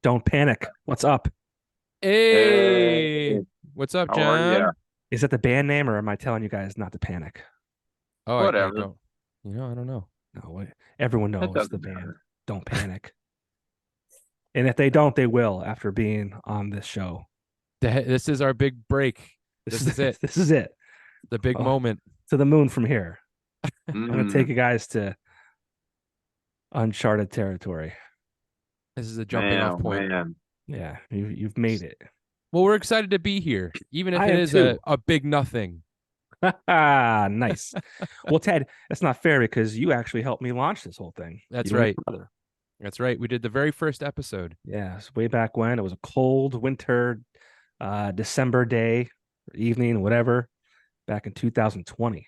Don't panic. What's up? Hey, Hey, what's up, how are you? John? Is that the band name, or am I telling you guys not to panic? Oh, I Whatever. don't, I don't know. No, everyone That knows the doesn't band. matter. Don't panic. And if they don't, they will after being on this show. This is our big break. This This is is it. this is it. The big Oh, moment. to the moon from here. I'm gonna take Mm, you guys to uncharted territory. This is a jumping man, off oh, point. man. Yeah, you've made it. Well, we're excited to be here, even if I it am is too. a big nothing. Nice. Well, Ted, that's not fair because you actually helped me launch this whole thing. That's You and right. your brother. That's right. We did the very first episode. Yeah, it's way back when it was a cold winter December day or evening, whatever, back in 2020.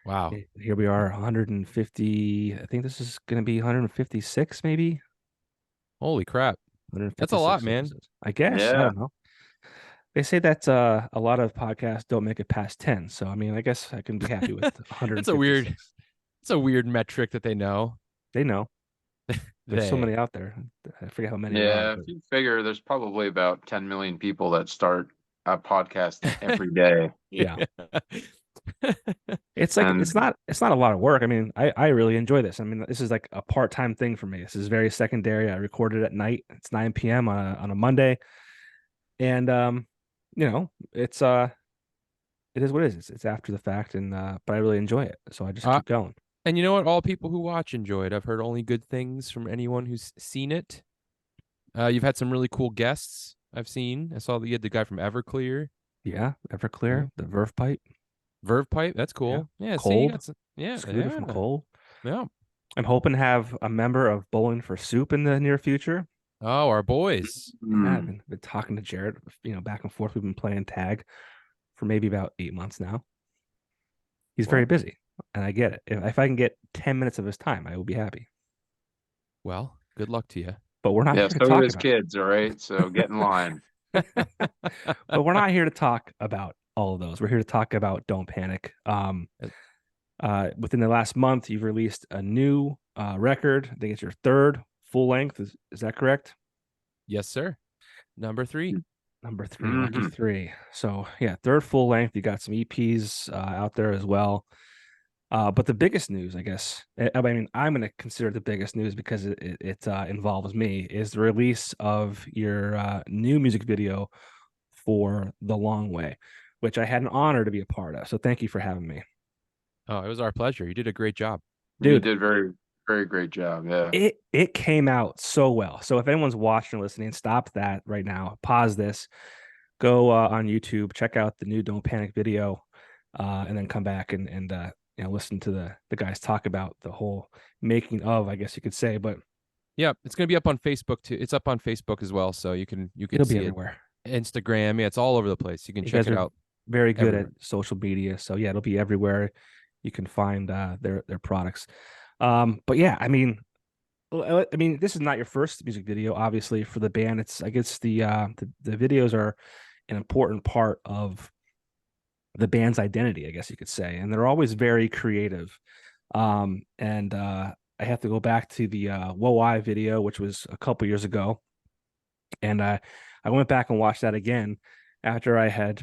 Wow. Here we are, 150. I think this is going to be 156, maybe Holy crap. That's a lot, 156 man. episodes. I guess. I Yeah. don't know. They say that a lot of podcasts don't make it past 10. So, I mean, I guess I can be happy with That's a weird, 156. it's a weird metric that they know. They know there's so They. many out there. I forget how many there are, Yeah, if but you figure there's probably about 10 million people that start a podcast every day. yeah. It's like And it's not a lot of work. I mean, I really enjoy this. I mean, this is like a part-time thing for me. This is very secondary. I record it at night. It's 9 p.m. on a Monday. And it is what it is. It's after the fact and but I really enjoy it. So I just Uh, keep going. and you know what? All people who watch enjoy it. I've heard only good things from anyone who's seen it. You've had some really cool guests I've seen. I saw that you had the guy from Everclear. Yeah, Yeah. Everclear, the Verve pipe. Verve Pipe, that's Yeah. cool. Yeah, see, you Cold, got some, yeah, scooter from yeah, Cold. yeah. I'm hoping to have a member of Bowling for Soup in the near future. Oh, our boys. Yeah, I've mm, been talking to Jared, back and forth. We've been playing tag for maybe about 8 months now. He's very well, busy, and I get it. If I can get 10 minutes of his time, I will be happy. Well, good luck to you. But we're not yeah, here to so do talk his about kids, all right? So get in line. but we're not here to talk about all of those. We're here to talk about Don't Panic. Uh, Within the last month, you've released a new record. I think it's your third full length. Is that correct? Yes, sir. Number three. Number three, lucky Mm-hmm. three. So yeah, third full length. You got some EPs out there as well. But the biggest news, I guess, I mean, I'm going to consider it the biggest news because it involves me, is the release of your new music video for The Long Way, which I had an honor to be a part of. So thank you for having me. Oh, it was our pleasure. You did a great job. You Dude, did very, very great job. Yeah. it came out so well. So if anyone's watching or listening, stop that right now. Pause this. Go on YouTube, check out the new Don't Panic video, and then come back and listen to the guys talk about the whole making of, I guess you could say. But Yeah, it's gonna be up on Facebook too. It's up on Facebook as well, so you can it'll be see it. everywhere. Instagram, yeah, it's all over the place. You can You check guys it are out very good at everywhere. social media, so yeah, it'll be everywhere. You can find their products. But yeah, I mean, this is not your first music video, obviously, for the band. I guess the videos are an important part of the band's identity, I guess you could say, and they're always very creative. And I have to go back to the Whoa I video, which was a couple years ago, and I went back and watched that again after I had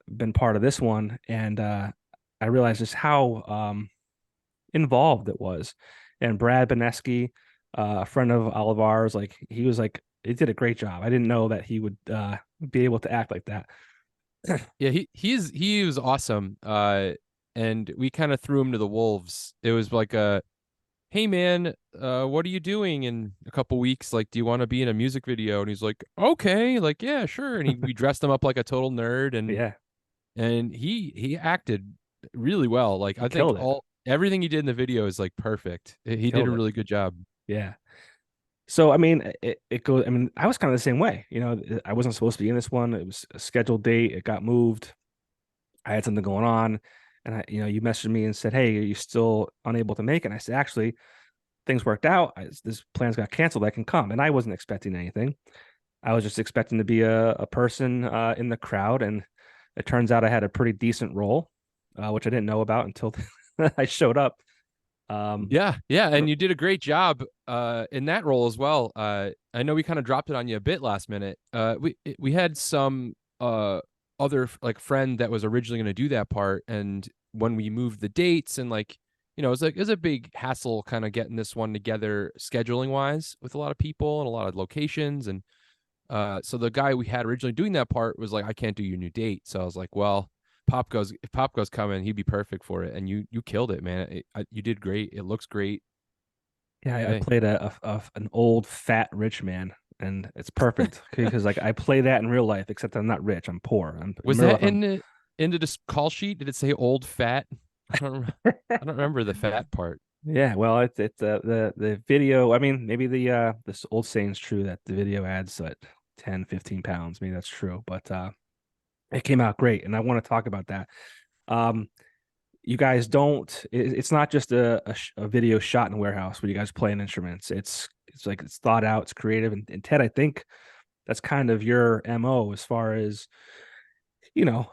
been part of this one, and I realized just how involved it was. And Brad Beneski, a friend of Olivar's, like he was like he did a great job. I didn't know that he would be able to act like that. Yeah, he was awesome. And we kind of threw him to the wolves. It was like hey man, what are you doing in a couple weeks? Like, do you want to be in a music video? And he's like, okay, like yeah, sure. And we dressed him up like a total nerd, and Yeah, he acted really well. Like he I think killed it. all everything he did in the video is like perfect. He did a Killed it. really good job. Yeah. So I mean, it goes. I mean, I was kind of the same way. I wasn't supposed to be in this one. It was a scheduled date. It got moved. I had something going on, and you messaged me and said, "Hey, are you still unable to make it?" And I said, "Actually, things worked out. This plans got canceled. I can come." And I wasn't expecting anything. I was just expecting to be a person in the crowd, and it turns out I had a pretty decent role, which I didn't know about until I showed up. Yeah, and you did a great job in that role as well. I know we kind of dropped it on you a bit last minute. We had some other like friend that was originally going to do that part, and when we moved the dates and like it was a big hassle kind of getting this one together scheduling wise with a lot of people and a lot of locations. And so the guy we had originally doing that part was like, I can't do your new date. So I was like, well, if Pop goes coming, he'd be perfect for it. And you killed it, man. You did great. It looks great. Yeah, I Hey. played an old fat rich man, and it's perfect because like I play that in real life, except I'm not rich. I'm poor. Was real that life, into this call sheet? Did it say old fat? I don't remember the fat part. Yeah, well, it's the video. I mean, maybe this old saying's true that the video adds 10, 15 pounds. Maybe that's true, but it came out great, and I want to talk about that. Um, you guys don't. It's not just a video shot in a warehouse where you guys playing instruments. It's like it's thought out, it's creative, and Ted, I think that's kind of your MO as far as you know,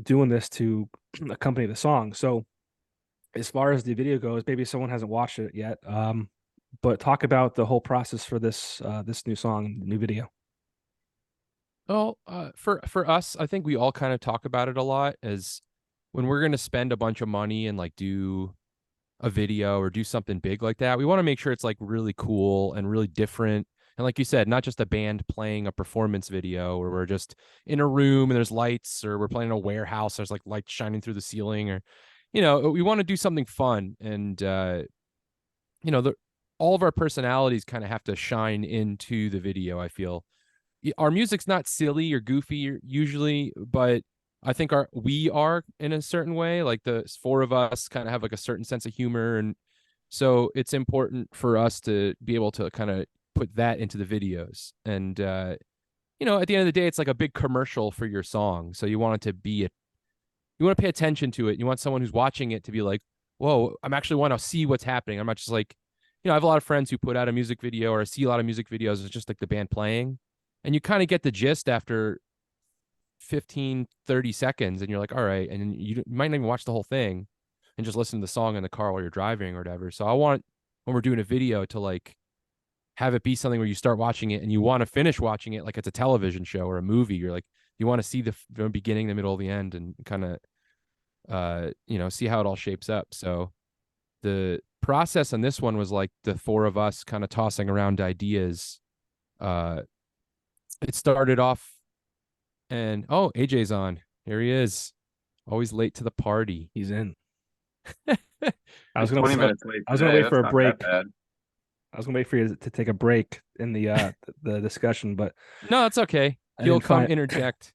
doing this to accompany the song. So as far as the video goes, maybe someone hasn't watched it yet. But talk about the whole process for this new song, new video. Oh, for us, I think we all kind of talk about it a lot as when we're going to spend a bunch of money and like do a video or do something big like that, we want to make sure it's like really cool and really different. And like you said, not just a band playing a performance video where we're just in a room and there's lights, or we're playing in a warehouse, there's like lights shining through the ceiling, or we want to do something fun. And you know, the all of our personalities kind of have to shine into the video, I feel. Our music's not silly or goofy usually, but I think we are in a certain way. Like the four of us kind of have like a certain sense of humor, and so it's important for us to be able to kind of put that into the videos. And at the end of the day, it's like a big commercial for your song, so you want it to be you want to pay attention to it. You want someone who's watching it to be like, whoa, I'm actually want to see what's happening. I'm not just like, I have a lot of friends who put out a music video, or I see a lot of music videos. It's just like the band playing, and you kind of get the gist after 15, 30 seconds, and you're like, all right. And you might not even watch the whole thing and just listen to the song in the car while you're driving or whatever. So I want, when we're doing a video, to like have it be something where you start watching it and you want to finish watching it like it's a television show or a movie. You're like, you want to see the beginning, the middle, the end, and kind of see how it all shapes up. So the process on this one was like the four of us kind of tossing around ideas. It started off, and AJ's on. Here he is, always late to the party. He's in. I was 20 minutes late. I was gonna wait for a break. Bad. I was gonna wait for you to take a break in the discussion, but no, that's okay. He'll come interject.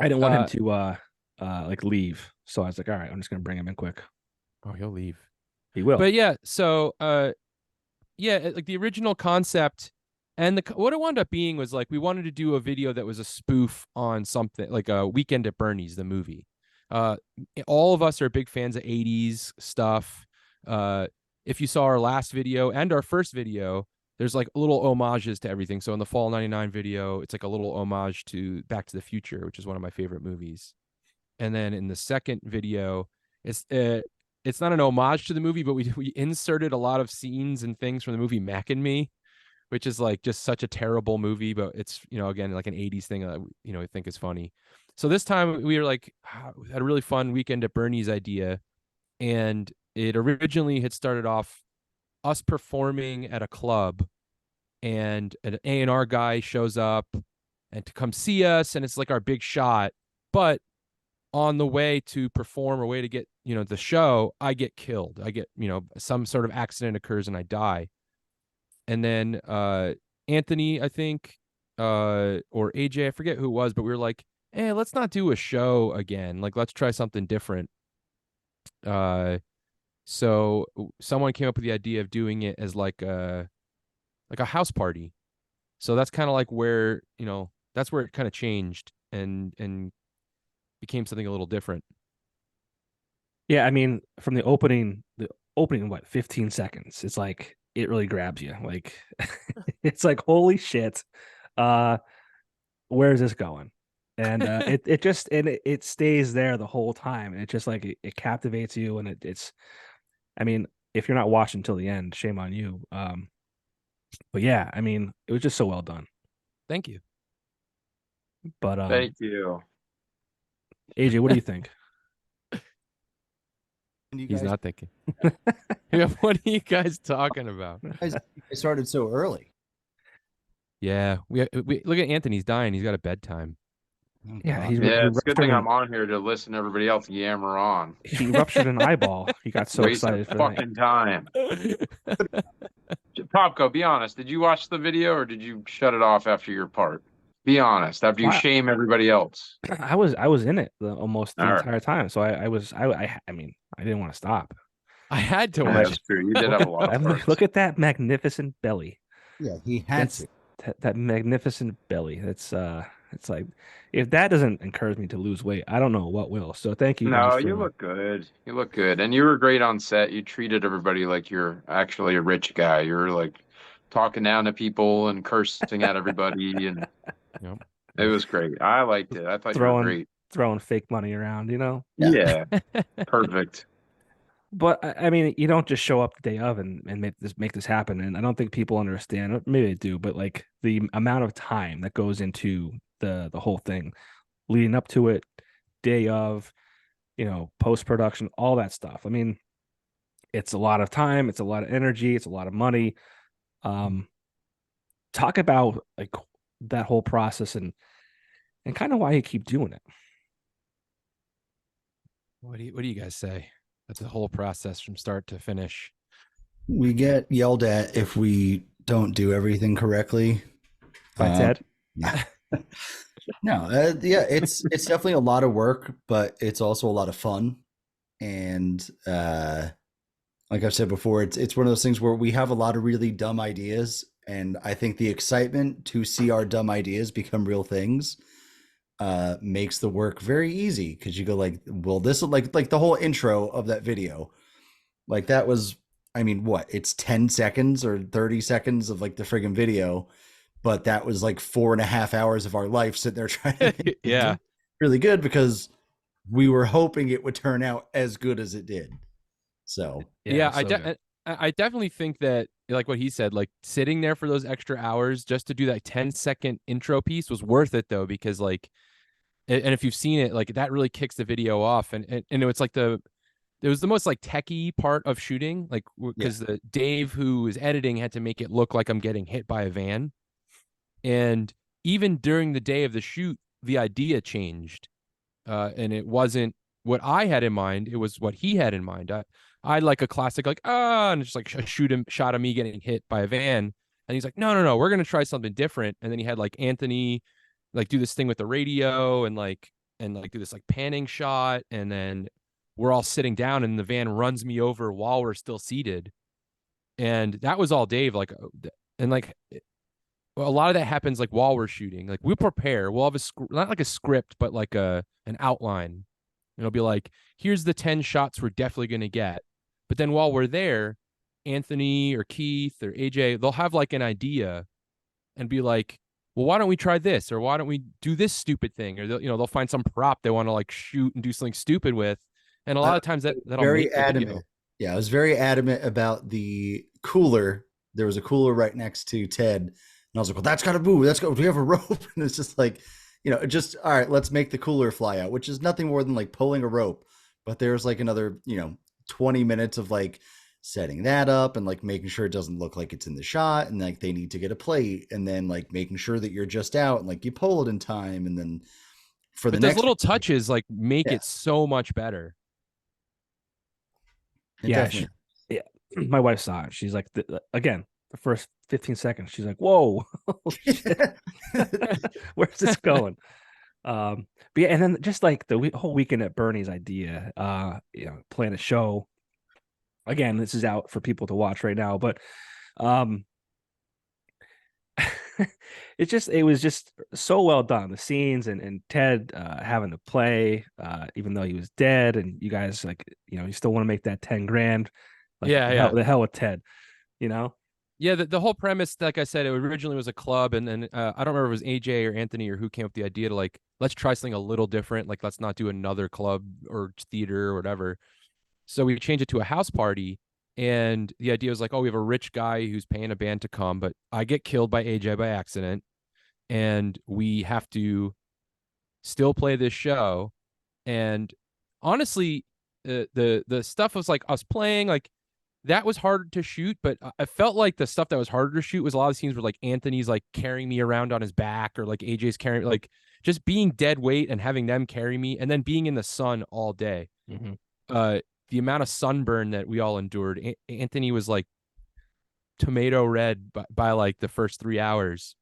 I didn't want him to like leave, so I was like, all right, I'm just gonna bring him in quick. Oh, he'll leave. He will. But yeah, so like the original concept and what it wound up being was like we wanted to do a video that was a spoof on something like a Weekend at Bernie's, the movie. All of us are big fans of 80s stuff. If you saw our last video and our first video, there's like little homages to everything. So in the Fall 99 video, it's like a little homage to Back to the Future, which is one of my favorite movies. And then in the second video, it's not an homage to the movie, but we inserted a lot of scenes and things from the movie Mac and Me, which is like just such a terrible movie, but it's, again, like an 80s thing that, I think is funny. So this time we were like, we had a really fun Weekend at Bernie's idea. And it originally had started off us performing at a club, and an A&R guy shows up and to come see us. And it's like our big shot, but on the way to perform or way to get, the show, I get killed. I get, some sort of accident occurs and I die. And then Anthony, I think, or AJ, I forget who it was, but we were like, hey, let's not do a show again. Like, let's try something different. So someone came up with the idea of doing it as like a house party. So that's kind of like where, that's where it kind of changed and became something a little different. Yeah, I mean, from the opening, what, 15 seconds, it's like it really grabs you. Like it's like, holy shit, where is this going? And it stays there the whole time, and it just like it captivates you, and it's, I mean, if you're not watching till the end, shame on you. But yeah, I mean, it was just so well done. Thank you. But Thank you. AJ, what do you think? And you He's guys, not thinking. Yeah, what are you guys talking about? guys started so early. Yeah, we look at Anthony's dying. He's got a bedtime. Oh, Yeah, God. he Yeah, it's a good thing ruptured I'm on here to listen to everybody else yammer on. he ruptured an eyeball. He got so Waste of excited for that. fucking time. Popco, be honest. Did you watch the video or did you shut it off after your part? Be honest. After you Wow. shame everybody else. I was in it almost the All right. entire time. So I mean, I didn't want to stop. I had to Yeah, watch. that's true. You did have a lot of parts. Look at that magnificent belly. Yeah, he had That's to. that magnificent belly. That's it's like if that doesn't encourage me to lose weight, I don't know what will. So thank you guys No, for you look good. You look good. And you were great on set. You treated everybody like you're actually a rich guy. You were like talking down to people and cursing at everybody. And Yep. it was great. I liked it. I thought you were great. throwing fake money around, you know. Yeah. Perfect. But I mean, you don't just show up the day of and make this happen. And I don't think people understand. Maybe they do, but like the amount of time that goes into the whole thing, leading up to it, day of, you know, post production, all that stuff. I mean, it's a lot of time, it's a lot of energy, it's a lot of money. Talk about like that whole process and kind of why you keep doing it. What do you guys say? That's the whole process from start to finish. We get yelled at if we don't do everything correctly. By Ted. Yeah. No, yeah, it's definitely a lot of work, but it's also a lot of fun. And like I've said before, it's one of those things where we have a lot of really dumb ideas, and I think the excitement to see our dumb ideas become real things makes the work very easy, because you go like, well, this is like the whole intro of that video, like that was, I mean, what, it's 10 seconds or 30 seconds of like the friggin' video, but that was like 4.5 hours of our life sitting there trying to make Yeah. really good, because we were hoping it would turn out as good as it did. So Yeah, so good. I definitely think that, like what he said, like sitting there for those extra hours just to do that 10-second intro piece was worth it though, because like, and if you've seen it, like that really kicks the video off, and it's like it was the most like techie part of shooting, like because the Dave who is editing had to make it look like I'm getting hit by a van, and even during the day of the shoot, the idea changed, and it wasn't what I had in mind; it was what he had in mind. I like a classic like and just like a shot of me getting hit by a van, and he's like, no, we're gonna try something different, and then he had like Anthony like do this thing with the radio and do this like panning shot, and then we're all sitting down and the van runs me over while we're still seated, and that was all Dave, like, and like a lot of that happens like while we're shooting, like we'll prepare, we'll have not like a script but like an outline. It'll be like, here's the 10 shots we're definitely going to get, but then while we're there, Anthony or Keith or AJ, they'll have like an idea and be like, well, why don't we try this? Or why don't we do this stupid thing? Or they'll find some prop they want to like shoot and do something stupid with. And a lot of times that'll very make the adamant. video. Yeah, I was very adamant about the cooler. There was a cooler right next to Ted, and I was like, well, that's got to move. That's got. Do we have a rope? And it's just like, just all right. Let's make the cooler fly out, which is nothing more than like pulling a rope. But there's like another 20 minutes of like setting that up and like making sure it doesn't look like it's in the shot, and like they need to get a plate, and then like making sure that you're just out and like you pull it in time, and then but those little touches like make it so much better. Yeah, my wife saw it. She's like, again, the first 15 seconds, she's like, whoa, where's this going? But yeah, and then just like the whole weekend at Bernie's idea, plan a show. Again, this is out for people to watch right now, but it was just so well done. The scenes and Ted having to play, even though he was dead, and you guys like, you still want to make that 10 grand. Like, the hell with Ted, Yeah, the whole premise, like I said, it originally was a club, and then I don't remember if it was AJ or Anthony or who came up with the idea to like, let's try something a little different. Like, let's not do another club or theater or whatever. So we changed it to a house party, And the idea was like, oh, we have a rich guy who's paying a band to come, but I get killed by AJ by accident, and we have to still play this show. And honestly, the stuff was like us playing, like that was hard to shoot, but I felt like the stuff that was harder to shoot was a lot of scenes where like Anthony's like carrying me around on his back, or like AJ's carrying, like just being dead weight and having them carry me, and then being in the sun all day. The amount of sunburn that we all endured. Anthony was like tomato red by like the first 3 hours.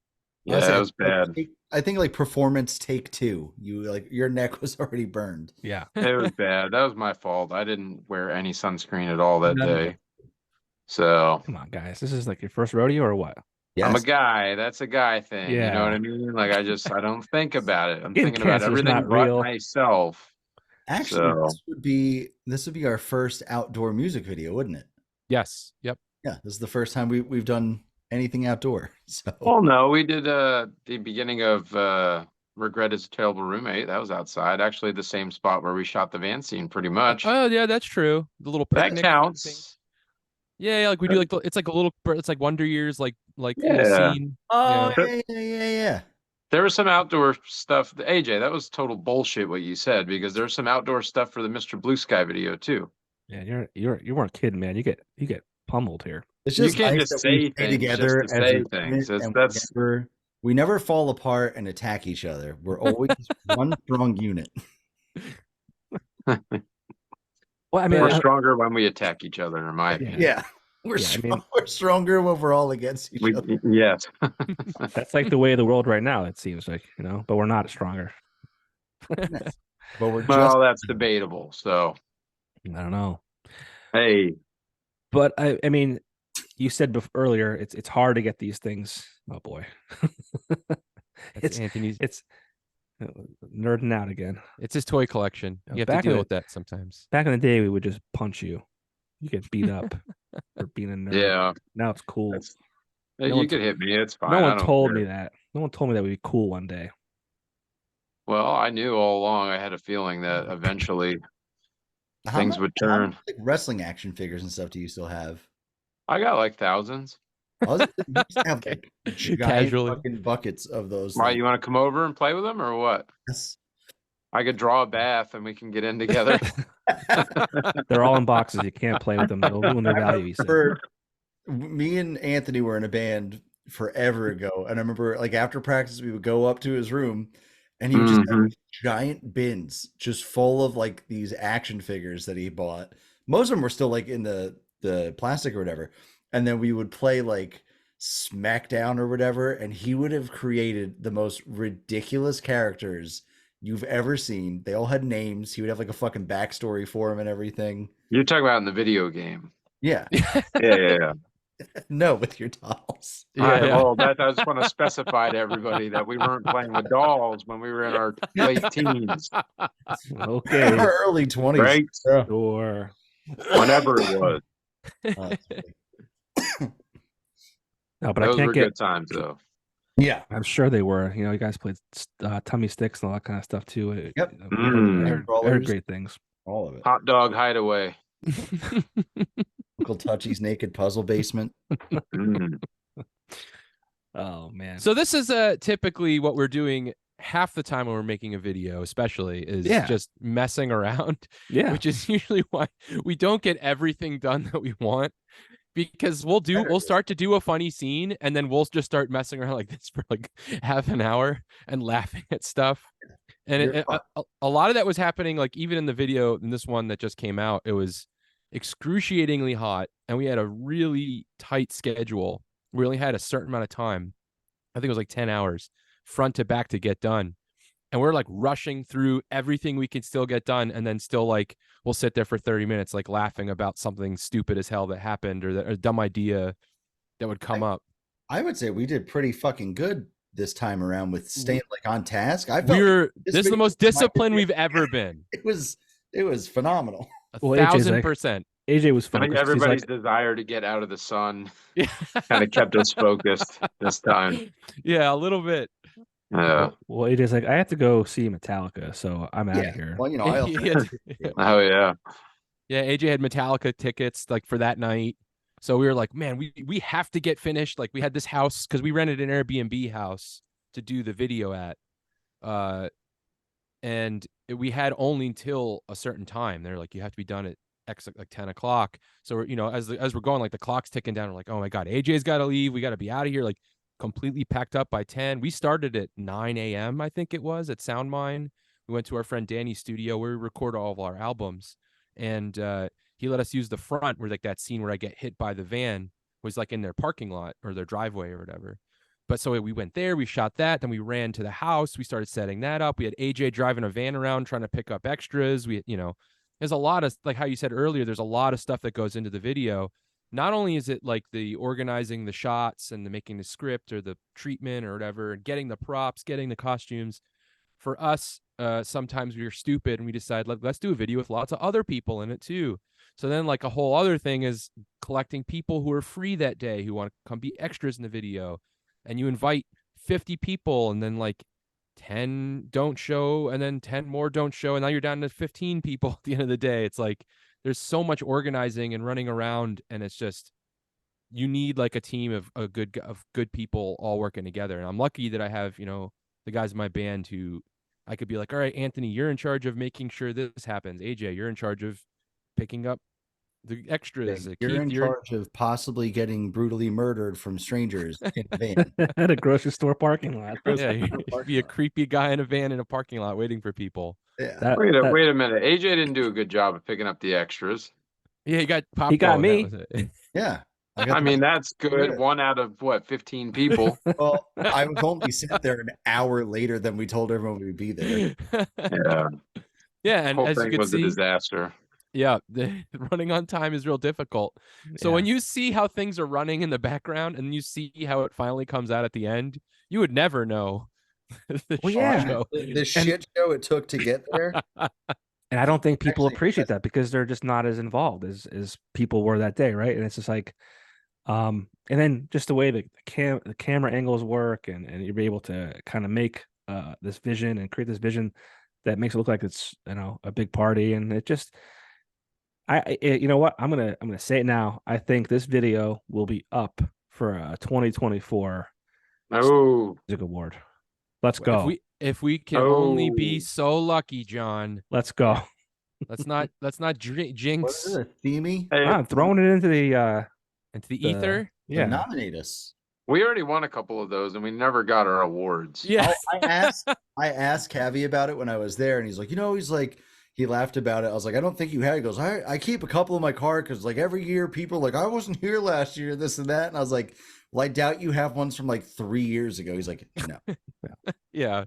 Yeah, that was bad. I think like performance take 2. You like your neck was already burned. Yeah. It was bad. That was my fault. I didn't wear any sunscreen at all that No. day. So Come on, guys. This is like your first rodeo or what? Yes. I'm a guy. That's a guy thing. You know what I mean? Like I don't think about it. I'm Skin thinking about cancer's everything not but real. myself. Actually, So- this would be our first outdoor music video, wouldn't it? Yes. Yep. Yeah, this is the first time we've done anything outdoor. So Well, no, we did the beginning of Regret is a Terrible Roommate. That was outside. Actually, the same spot where we shot the van scene pretty much. Oh yeah, that's true. The little That picnic counts. thing. Yeah, like we do like it's like a little, it's like Wonder Years, like little Yeah. scene. oh Yeah. yeah. There was some outdoor stuff. AJ, that was total bullshit what you said, because there's some outdoor stuff for the Mr. Blue Sky video too. Yeah, you weren't kidding, man. You get pummeled here. It's You just can't nice just that we say stay things together just to as say a things. unit, and That's we never fall apart and attack each other. We're always one strong unit. Well, I mean, we're stronger when we attack each other, in my opinion. Yeah. We're we're stronger when we're all against each other. Yes. that's like the way of the world right now. It seems like, but we're not stronger. But we're Well, that's debatable. So, I don't know. hey, But I mean, you said earlier it's hard to get these things. Oh boy, That's Anthony's. it's nerding out again. It's his toy collection. You have to Back in deal the- with that sometimes. Back in the day, we would just punch you. You get beat up for being a nerd. yeah, Now it's cool. hey, No you one could hit me. It's fine. No I one don't told care. me that. No one told me that we'd be cool one day. Well, I knew all along. I had a feeling that eventually How things much- would how turn. much, like, wrestling action figures and stuff do you still have? I got like thousands. I was, you used to have like giant Casually. fucking buckets of those. Why, things. you want to come over and play with them or what? Yes. I could draw a bath and we can get in together. They're all in boxes. You can't play with them. They'll ruin their value. He said. remember me and Anthony were in a band forever ago, and I remember like after practice we would go up to his room, and he would just have giant bins just full of like these action figures that he bought. Most of them were still like in the plastic or whatever, and then we would play like SmackDown or whatever, and he would have created the most ridiculous characters you've ever seen. They all had names. He would have like a fucking backstory for them and everything. You're talking about in the video game. Yeah. Yeah. No, with your dolls. Well, I just want to specify to everybody that we weren't playing with dolls when we were in our late teens, Okay. Our early 20s. right? Yeah. Sure. Whenever it was. No, but I Those can't were get. good times, though. Yeah. I'm sure they were. You guys played tummy sticks and all that kind of stuff too. Yep. I heard Crawlers. great things. All of it. Hot Dog Hideaway. Uncle Touchy's Naked Puzzle Basement. Mm. Oh man. So this is typically what we're doing half the time when we're making a video, especially is Yeah. just messing around, Yeah. which is usually why we don't get everything done that we want, because we'll start to do a funny scene and then we'll just start messing around like this for like half an hour and laughing at stuff. And a lot of that was happening like even in the video in this one that just came out. It was excruciatingly hot and we had a really tight schedule. We only had a certain amount of time. I think it was like 10 hours front to back to get done. And we're like rushing through everything we can still get done. And then still like, we'll sit there for 30 minutes, like laughing about something stupid as hell that happened or a dumb idea that would come up. I would say we did pretty fucking good this time around with staying like on task. I felt This is the most disciplined we've ever been. it was phenomenal. Well, AJ's like- 1,000%. AJ was I focused. think He's everybody's like, desire to get out of the sun Yeah. kind of kept us focused this time. Yeah, a little bit. Yeah. well, AJ's like, I have to go see Metallica, so I'm out of here. Well, I Yeah. Oh, yeah. Yeah, AJ had Metallica tickets like for that night. So we were like, man, we have to get finished. Like we had this house because we rented an Airbnb house to do the video at. And we had only until a certain time. They're like, you have to be done at X like 10 o'clock. So we're, as we're going, like the clock's ticking down. We're like, oh my God, AJ's got to leave. We got to be out of here. Like completely packed up by 10. We started at 9 a.m. I think it was at SoundMine. We went to our friend Danny's studio where we record all of our albums. And he let us use the front where like that scene where I get hit by the van was like in their parking lot or their driveway or whatever. But so we went there, we shot that, then we ran to the house, we started setting that up. We had AJ driving a van around trying to pick up extras. There's a lot of, like how you said earlier, there's a lot of stuff that goes into the video. Not only is it like the organizing the shots and the making the script or the treatment or whatever, and getting the props, getting the costumes. For us, sometimes we are stupid and we decide, let's do a video with lots of other people in it too. So then like a whole other thing is collecting people who are free that day who want to come be extras in the video. And you invite 50 people and then like 10 don't show and then 10 more don't show. And now you're down to 15 people at the end of the day. It's like, there's so much organizing and running around. And it's just, you need like a team of good people all working together. And I'm lucky that I have, the guys in my band who I could be like, all right, Anthony, you're in charge of making sure this happens. AJ, you're in charge of picking up the extras. You're Keith, in charge of possibly getting brutally murdered from strangers in a van. At a grocery store parking lot. Yeah, you'd be a creepy guy in a van in a parking lot waiting for people. Yeah. Wait a minute. AJ didn't do a good job of picking up the extras. Yeah, he got popcorn. He got me. That was it. Yeah. I mean, that's good. 1 out of what, 15 people? Well, I was only sent there an hour later than we told everyone we'd be there. Yeah. Yeah, The and whole as you thing can was a see, disaster. yeah, the running on time is real difficult. So when you see how things are running in the background and you see how it finally comes out at the end, you would never know the Well, shit yeah. show. The shit show it took to get there. And I don't think people Actually, appreciate that because they're just not as involved as people were that day, right? And it's just like, and then just the way the camera angles work, and you're able to kind of make this vision and create this vision that makes it look like it's a big party, and it just, you know what, I'm gonna say it now. I think this video will be up for a 2024 Oh, Music Award. Let's go. If we can only Oh. be so lucky, John. Let's go. Let's not What jinx is it, Themey? hey, I'm throwing it into the into the ether. yeah. Nominate us. we already won a couple of those and we never got our awards. Yeah. Oh, I asked Cavi about it when I was there, and he's like, he laughed about it. I was like, I don't think you had it. He goes, I keep a couple in my car because like every year people are like, I wasn't here last year, this and that. And I was like, well, I doubt you have ones from like 3 years ago. He's like, no. Yeah.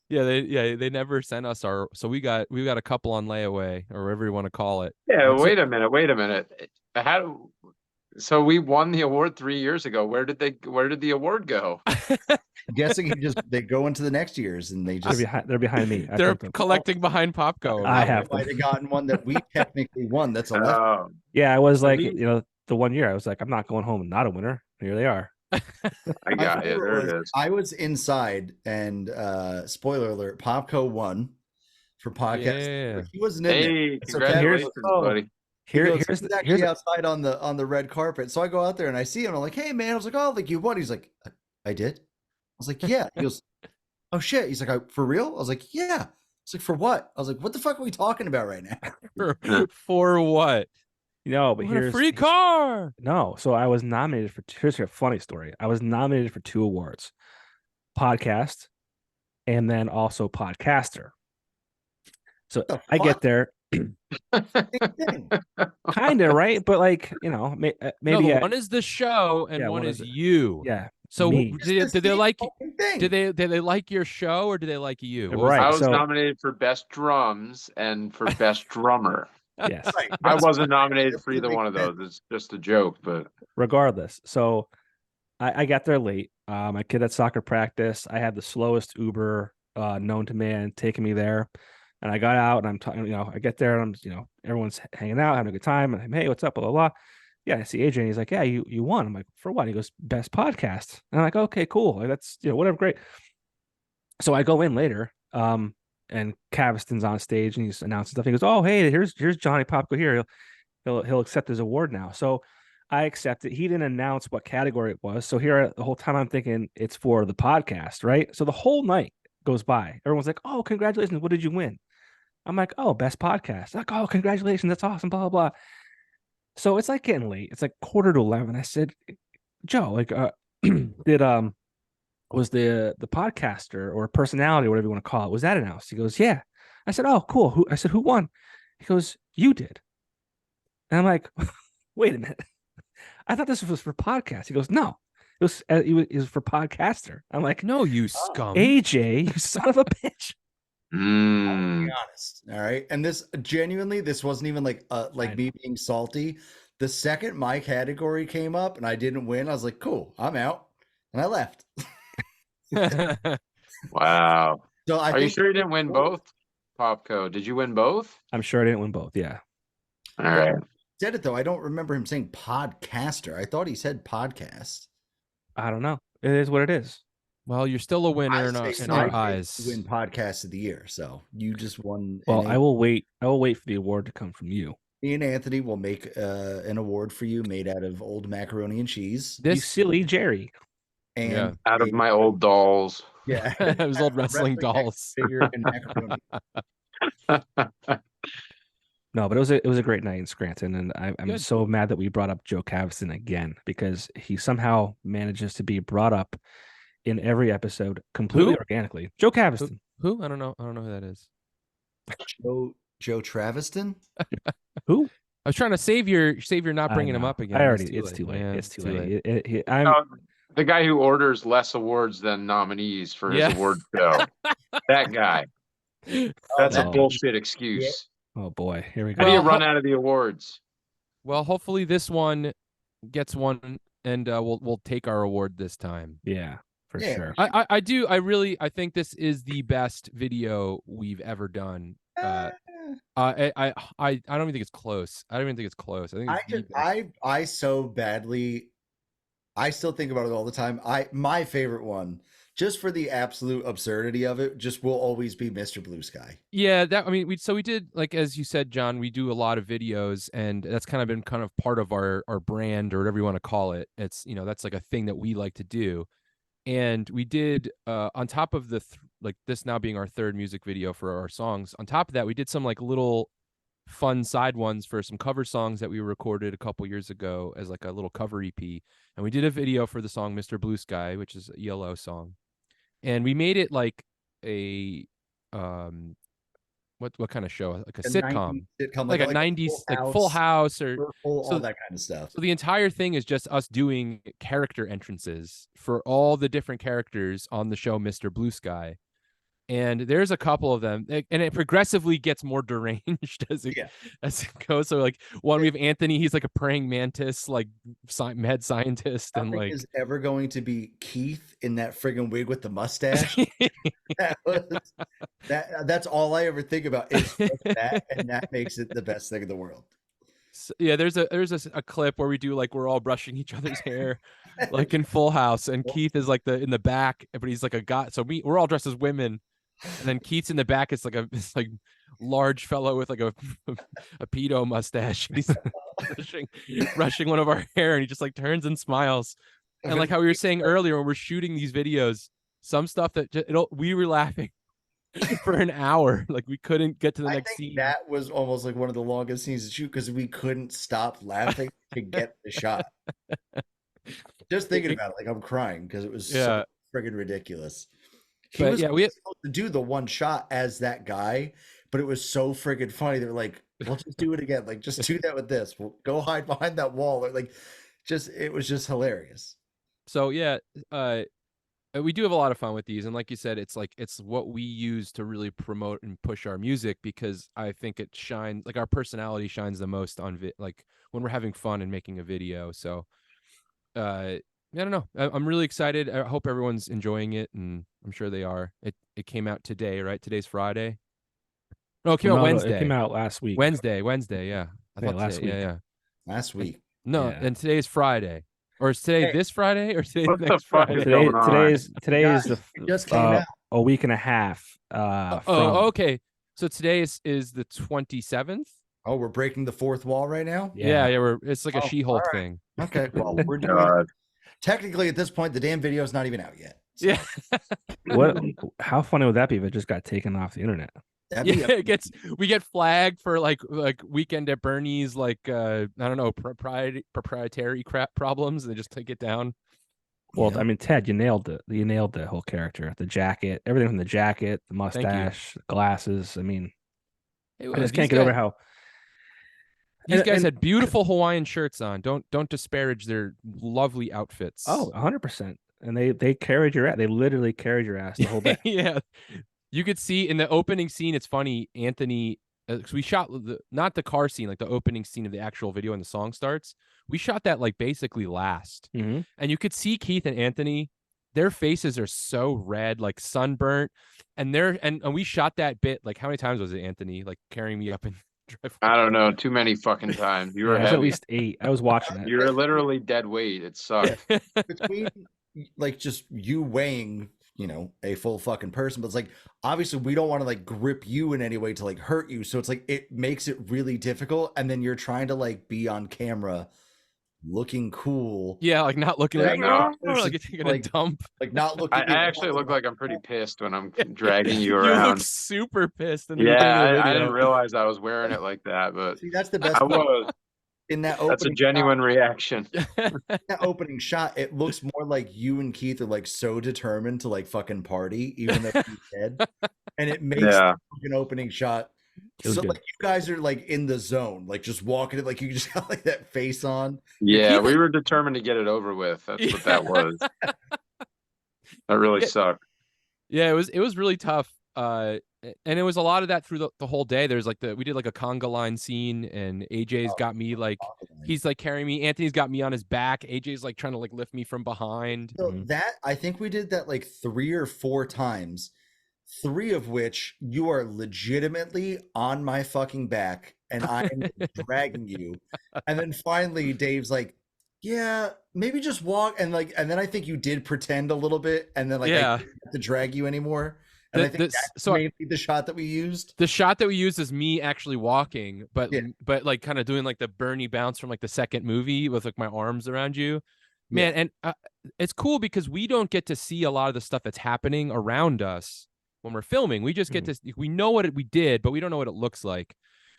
They never sent us our, so we got a couple on layaway or whatever you want to call it. Yeah, So- wait a minute. So we won the award 3 years ago. Where did the award go? I'm guessing they go into the next years and they just They're behind me. I They're took them. collecting behind Popco. I have might have gotten one that we technically won. That's a left. Oh, Yeah, I was like, mean- the one year I was like, I'm not going home and not a winner. Here they are. I got it. There it is. I was inside, and spoiler alert, Popco won for podcast. Yeah. He wasn't in there. Hey, So Ken, congratulations, buddy. Here's He's actually outside on the red carpet. So I go out there and I see him. I'm like, hey man, I was like, oh, like you won. He's like, I did. I was like, yeah. He goes, oh shit. He's like, for real? I was like, yeah. He's like, for what? I was like, what the fuck are we talking about right now? For what? but What here's a free car. no. So I was nominated for. Here's a funny story. I was nominated for 2 awards, podcast, and then also podcaster. So The I get fuck? there, Same thing. kind of right, but like maybe No, one is the show and Yeah, one one is is- you. yeah. So me. did It's the they same like fucking thing. did they like your show or did they like you? What was Right. I was so- nominated for best drums and for best drummer. Yes. Right. I That's- wasn't nominated that's for the either big one of thing. those. It's just a joke, but Regardless, so I got there late. My kid at soccer practice. I had the slowest Uber known to man taking me there, and I got out and I'm talking. I get there and I'm everyone's hanging out, having a good time. And I'm, hey, what's up? Blah blah blah. Yeah, I see AJ and he's like, yeah, you won. I'm like, for what? He goes, best podcast. And I'm like, okay, cool. Like, that's whatever, great. So I go in later, and Caviston's on stage and he's announcing stuff. He goes, oh, hey, here's Johnny Popko here. He'll accept his award now. So I accept it. He didn't announce what category it was. So here the whole time I'm thinking it's for the podcast, right? So the whole night goes by. Everyone's like, "Oh, congratulations! What did you win?" I'm like, "Oh, best podcast." Like, "Oh, congratulations! That's awesome!" Blah blah blah. So it's like getting late. It's like 10:45. I said, "Joe, like, did was the podcaster or personality or whatever you want to call it, was that announced?" He goes, "Yeah." I said, "Oh, cool." I said, "Who won?" He goes, "You did." And I'm like, "Wait a minute. I thought this was for podcast." He goes, "No, it was for podcaster." I'm like, No, you scum. "AJ, you son of a bitch." I'll Mm. be honest. All right. And this genuinely, this wasn't even like me being salty. The second my category came up and I didn't win, I was like, cool, I'm out. And I left. Wow. So I Are you think sure you didn't win both? Popco, did you win both? I'm sure I didn't win both. Yeah. All right. said it though. I don't remember him saying podcaster. I thought he said podcast. I don't know. It is what it is. Well, you're still a winner in our eyes. Win podcast of the year. So you just won. Well, I will wait. I will wait for the award to come from you. Me and Anthony will make an award for you made out of old macaroni and cheese. You silly Jerry. And out of my old dolls. Yeah. It was old wrestling dolls. Figure and macaroni. No, but it was a great night in Scranton, and I'm Good. so mad that we brought up Joe Caviston again because he somehow manages to be brought up in every episode completely Who? organically. Joe Caviston. Who? I don't know. I don't know who that is. Joe Traviston? Who? I was trying to save your not I bringing him know. up again. I already. It's too late. Yeah, It's too late. I'm Oh, the guy who orders less awards than nominees for his Yeah. award show. That guy. That's a no. bullshit excuse. Oh boy, here we How go. do you Well, run out of the awards? Well, hopefully this one gets one, and we'll take our award this time. Yeah, for Yeah. sure. I think this is the best video we've ever done. I don't even think it's close. I don't even think it's close. I think it's the best. I so badly. I still think about it all the time. My favorite one, just for the absolute absurdity of it, just will always be Mr. Blue Sky. Yeah, we did, like, as you said, John, we do a lot of videos, and that's kind of been kind of part of our brand, or whatever you want to call it. It's, that's like a thing that we like to do. And we did, on top of like this now being our third music video for our songs, on top of that, we did some like little fun side ones for some cover songs that we recorded a couple years ago as like a little cover EP. And we did a video for the song Mr. Blue Sky, which is a ELO song. And we made it like a what kind of show? Like a sitcom. 90s sitcom, Like a 90s, like Full House, or all that kind of stuff. so the entire thing is just us doing character entrances for all the different characters on the show Mr. Blue Sky. And there's a couple of them, and it progressively gets more deranged as it goes. So like one, we have Anthony, he's like a praying mantis, like mad scientist. Nothing and like is ever going to be Keith in that friggin' wig with the mustache. That's all I ever think about is that, and that makes it the best thing in the world. So, yeah, there's a clip where we do like we're all brushing each other's hair, like in Full House, and Keith is like in the back, but he's like a guy. So we're all dressed as women, and then Keith's in the back. It's like large fellow with like a pedo mustache. And he's brushing one of our hair, and he just like turns and smiles. And like how we were saying earlier, when we're shooting these videos, some stuff that we were laughing for an hour, like we couldn't get to the next scene. That was almost like one of the longest scenes to shoot because we couldn't stop laughing to get the shot. Just thinking about it, like I'm crying because it was so friggin' ridiculous. He was supposed to do the one shot as that guy, but it was so friggin' funny. They're like, "We'll just do it again. Like, just do that with this. We'll go hide behind that wall." Or like, it was just hilarious. So yeah, we do have a lot of fun with these, and like you said, it's what we use to really promote and push our music, because I think it shines, like our personality shines the most on like when we're having fun and making a video. So I don't know, I'm really excited. I hope everyone's enjoying it, and I'm sure they are. It came out today, right? Today's Friday. No, it came out Wednesday. It came out last week. Wednesday, yeah. I thought last week. Yeah. Last week. No, and today's Friday. Or is today this Friday, or today What the next fuck Friday? is going on? Today is the It just came out. a week and a half. Okay. So today is the 27th. Oh, we're breaking the fourth wall right now. Yeah, it's like a Oh, She-Hulk all right. thing. Okay, well, we're doing. God. Technically, at this point, the damn video is not even out yet. So Yeah. What? How funny would that be if it just got taken off the internet? that'd be Yeah, we get flagged for like Weekend at Bernie's, like I don't know, proprietary crap problems. They just take it down. Well, Yeah. I mean, Ted, you nailed it. You nailed the whole character, the jacket, everything from the jacket, the you. mustache, the glasses. I mean, Hey, I just these can't get guys, over how these and- guys and- had beautiful Hawaiian shirts on. Don't disparage their lovely outfits. Oh, 100%. And they carried your ass. They literally carried your ass the whole day. Yeah. You could see in the opening scene, it's funny, Anthony, because we shot not the car scene, like the opening scene of the actual video and the song starts. We shot that like basically last. Mm-hmm. And you could see Keith and Anthony, their faces are so red, like sunburnt. And we shot that bit, like how many times was it, Anthony, like carrying me up in driveway? I don't know. Too many fucking times. You Yeah, were it was at heavy. least 8. I was watching it. You were literally dead weight. It sucked. Between like just you weighing, a full fucking person, but it's like obviously we don't want to like grip you in any way to like hurt you. So it's like it makes it really difficult. And then you're trying to like be on camera looking cool. Yeah, like not looking Yeah, like, no. like you're taking a dump. Like not looking. I actually look like I'm pretty pissed when I'm dragging you You look around. super pissed in the Yeah, beginning of the I video. didn't realize I was wearing it like that, but See, that's the best I part. was. In that That's a opening genuine reaction. that opening shot, it looks more like you and Keith are like so determined to like fucking party, even though he's dead. And it makes Yeah. the fucking opening shot It was so good. like you guys are like in the zone, like just walking it, like you just got like that face on. Yeah, we were determined to get it over with. That's what that was. That really Yeah. sucked. Yeah, it was really tough. And it was a lot of that through the whole day. There's like we did like a conga line scene, and AJ's got me like he's like carrying me. Anthony's got me on his back. AJ's like trying to like lift me from behind. So that I think we did that like 3 or 4 times, 3 of which you are legitimately on my fucking back and I'm dragging you. And then finally Dave's like, yeah, maybe just walk, and then I think you did pretend a little bit, and then like Yeah. I didn't have to drag you anymore. And I think that's mainly the shot that we used. The shot that we used is me actually walking, but Yeah. like kind of doing like the Bernie bounce from like the second movie with like my arms around you, man. And it's cool because we don't get to see a lot of the stuff that's happening around us when we're filming. We just get to we know what we did, but we don't know what it looks like.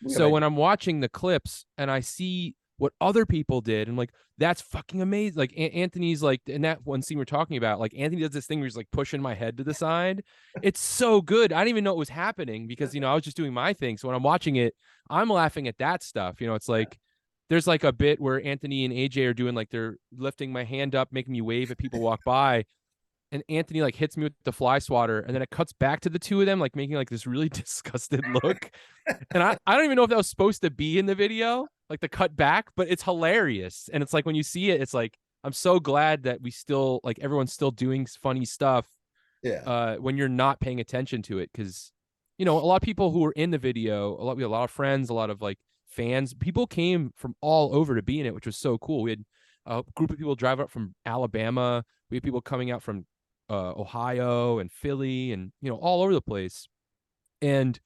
So when I'm watching the clips and I see what other people did, and like that's fucking amazing. Like Anthony's like in that one scene we're talking about, like Anthony does this thing where he's like pushing my head to the side. It's so good. I didn't even know it was happening because I was just doing my thing. So when I'm watching it, I'm laughing at that stuff. It's like there's like a bit where Anthony and AJ are doing like they're lifting my hand up, making me wave at people walk by. And Anthony like hits me with the fly swatter, and then it cuts back to the two of them, like making like this really disgusted look. And I don't even know if that was supposed to be in the video, like the cut back, but it's hilarious. And it's like when you see it, it's like I'm so glad that we still like everyone's still doing funny stuff. Yeah. When you're not paying attention to it, because a lot of people who were in the video, we had a lot of friends, a lot of like fans, people came from all over to be in it, which was so cool. We had a group of people driving up from Alabama. We had people coming out from Ohio and Philly and all over the place. And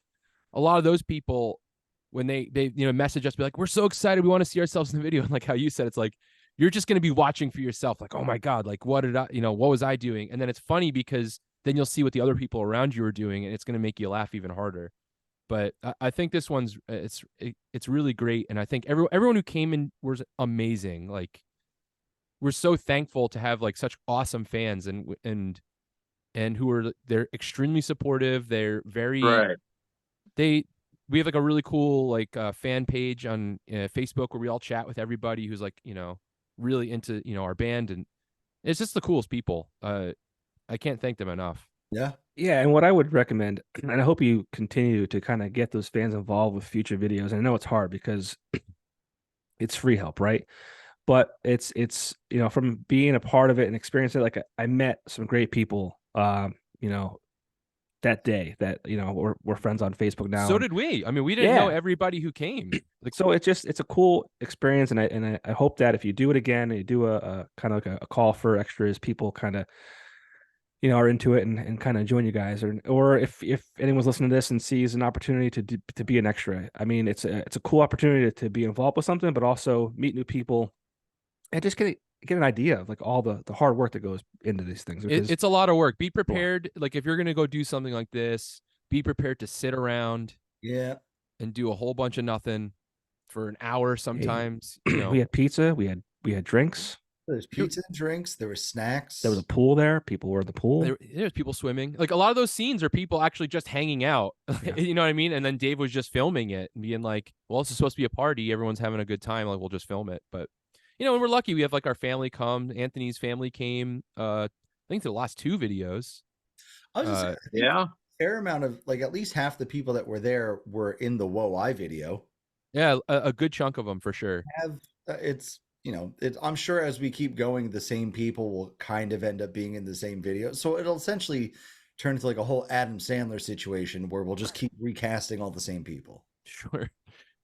a lot of those people, when they message us, be like, we're so excited, we want to see ourselves in the video. And like how you said, it's like you're just going to be watching for yourself, like, oh my god, like what was I doing? And then it's funny because then you'll see what the other people around you are doing, and it's going to make you laugh even harder. But I think this one's it's really great, and I think everyone who came in was amazing. Like we're so thankful to have like such awesome fans and who they're extremely supportive. They're very Right. We have like a really cool like fan page on Facebook where we all chat with everybody who's like really into our band, and it's just the coolest people. I can't thank them enough. Yeah. Yeah, and what I would recommend, and I hope you continue to kind of get those fans involved with future videos. And I know it's hard because it's free help, right? But it's from being a part of it and experiencing it, like I met some great people that day that we're friends on Facebook now. So did we. I mean, we didn't know everybody who came. Like, so it's a cool experience, and I hope that if you do it again and you do a kind of like a call for extras, people kind of are into it and kind of join you guys, or if anyone's listening to this and sees an opportunity to be an extra. I mean, it's a cool opportunity to be involved with something, but also meet new people and just get an idea of like all the hard work that goes into these things. It's a lot of work. Be prepared. Like if you're going to go do something like this, be prepared to sit around and do a whole bunch of nothing for an hour sometimes. You know, we had pizza, we had drinks. There's pizza and drinks. There were snacks. There was a pool there. People were in the pool. There's people swimming. Like a lot of those scenes are people actually just hanging out. Yeah. You know what I mean? And then Dave was just filming it and being like, well, this is supposed to be a party. Everyone's having a good time. Like, we'll just film it. But, you know, we're lucky. We have like our family come. Anthony's family came, I think, to the last 2 videos. I was just saying, yeah. A fair amount of, like, at least half the people that were there were in the Whoa I video. Yeah, a good chunk of them for sure. It's, you know, I'm sure as we keep going, the same people will kind of end up being in the same video. So it'll essentially turn into like a whole Adam Sandler situation where we'll just keep recasting all the same people. Sure.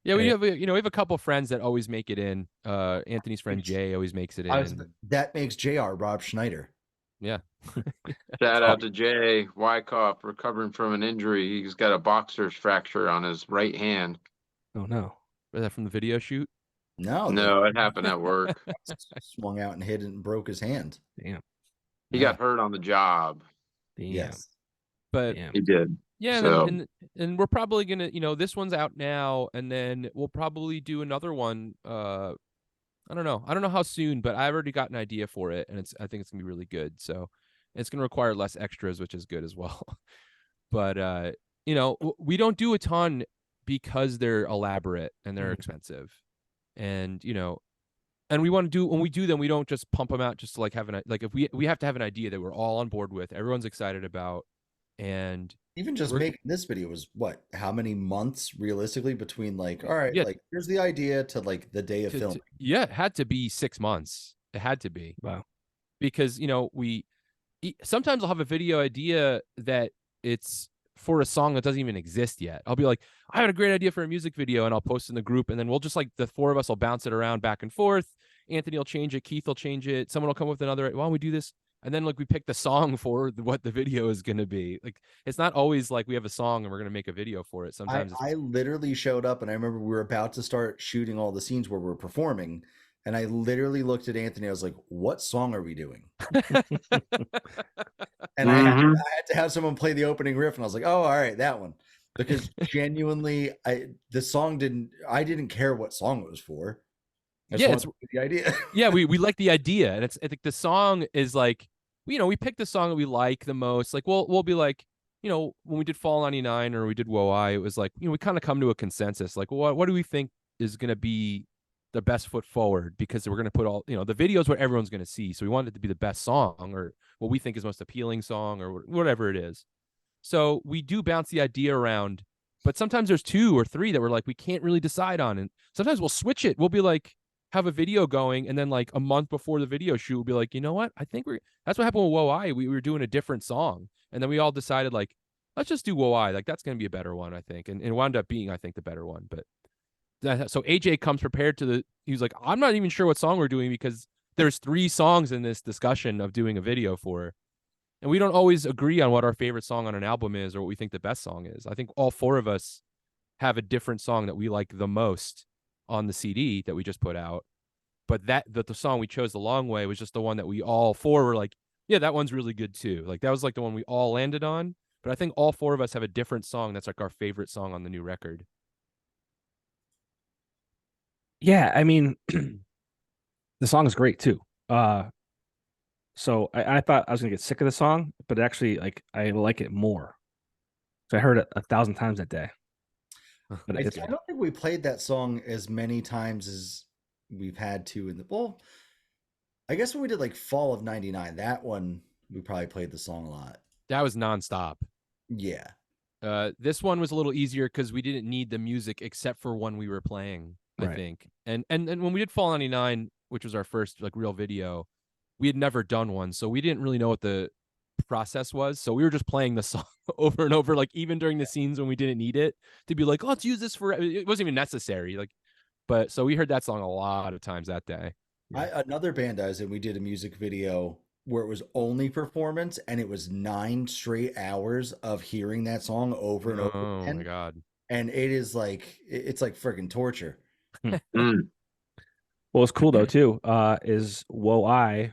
Yeah, we have a couple friends that always make it in. Anthony's friend Jay always makes it in. That makes JR Rob Schneider. Yeah. Shout out to Jay Wyckoff, recovering from an injury. He's got a boxer's fracture on his right hand. Oh no. Was that from the video shoot? No, it happened at work. Swung out and hit it and broke his hand. Damn. He got hurt on the job. Damn. Yes. But He did. yeah, So- and we're probably gonna, this one's out now, and then we'll probably do another one. I don't know how soon, but I've already got an idea for it, and I think it's gonna be really good. So it's gonna require less extras, which is good as well. But we don't do a ton because they're elaborate and they're expensive, and and we want to do, when we do them, we don't just pump them out just to like have if we have to have an idea that we're all on board with, everyone's excited about, and even just making this video was how many months realistically between like, all right, like here's the idea to like the day of filming. Yeah, it had to be 6 months. It had to be. Wow. Because sometimes I'll have a video idea that it's for a song that doesn't even exist yet. I'll be like, I had a great idea for a music video, and I'll post in the group, and then we'll just like the 4 of us will bounce it around back and forth. Anthony will change it, Keith will change it, someone will come up with another, why don't we do this? And then like we pick the song for what the video is going to be. Like it's not always like we have a song and we're going to make a video for it. Sometimes I literally showed up, and I remember we were about to start shooting all the scenes where we're performing, and I literally looked at Anthony. I was like, what song are we doing? And I had to have someone play the opening riff, and I was like, oh, all right, that one. Because genuinely, I didn't care what song it was for. It's the idea. Yeah, we like the idea, and I think the song is like, we pick the song that we like the most. Like we'll be like, when we did Fall 99 or we did Whoa I, it was like, we kind of come to a consensus. Like, what do we think is going to be the best foot forward? Because we're going to put all, the video is what everyone's going to see. So we want it to be the best song, or what we think is most appealing song, or whatever it is. So we do bounce the idea around, but sometimes there's 2 or 3 that we're like, we can't really decide on. And sometimes we'll switch it. We'll be like, have a video going, and then like a month before the video shoot, we'll be like, you know what? I think that's what happened with Whoa I. We were doing a different song, and then we all decided like, let's just do Whoa I. Like that's going to be a better one, I think. And it wound up being, I think, the better one. But so AJ comes prepared he was like, I'm not even sure what song we're doing, because there's 3 songs in this discussion of doing a video for. And we don't always agree on what our favorite song on an album is or what we think the best song is. I think all 4 of us have a different song that we like the most on the CD that we just put out. But the song we chose the long way was just the one that we all 4 were like, yeah, that one's really good too. Like that was like the one we all landed on. But I think all 4 of us have a different song that's like our favorite song on the new record. Yeah, I mean, the song is great too. So I thought I was gonna get sick of the song, but actually, like, I like it more. So I heard it 1,000 times that day. But I don't think we played that song as many times as we've had to in I guess when we did like Fall of 99, that one we probably played the song a lot. That was nonstop. Yeah. This one was a little easier because we didn't need the music except for when we were playing, I think. And when we did Fall 99, which was our first like real video, we had never done one, so we didn't really know what the process was. So we were just playing the song over and over, like even during the scenes when we didn't need it, to be like, oh, let's use this for. It wasn't even necessary. Like, so we heard that song a lot of times that day. Another band I was in, we did a music video where it was only performance, and it was 9 straight hours of hearing that song over and over Oh again. my god. And it is like it's like freaking torture. Mm. Well, what's cool though too is Whoa I,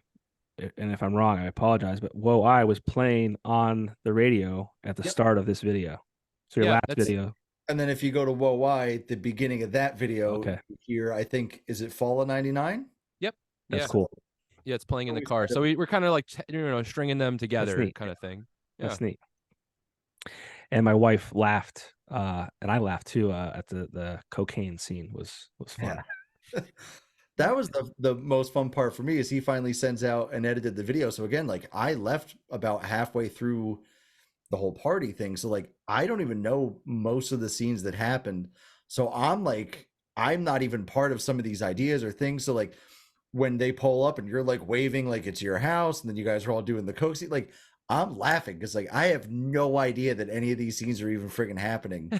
and if I'm wrong, I apologize, but Whoa I was playing on the radio at the Yep. start of this video. So your Yeah, last that's- video, And then if you go to Whoa Why, the beginning of that video Okay. here, I think, is it Fall of 99? Yep. that's Yeah. cool. Yeah, it's playing in the Always car. kind So we're kind of like stringing them together, neat. kind of thing. Yeah. That's neat. And my wife laughed, and I laughed too at the cocaine scene was fun. Yeah. That was the most fun part for me, is he finally sends out and edited the video. So again, like I left about halfway through the whole party thing. So like I don't even know most of the scenes that happened. So I'm like, I'm not even part of some of these ideas or things. So like when they pull up and you're like waving like it's your house, and then you guys are all doing the coke scene, like I'm laughing because like I have no idea that any of these scenes are even freaking happening.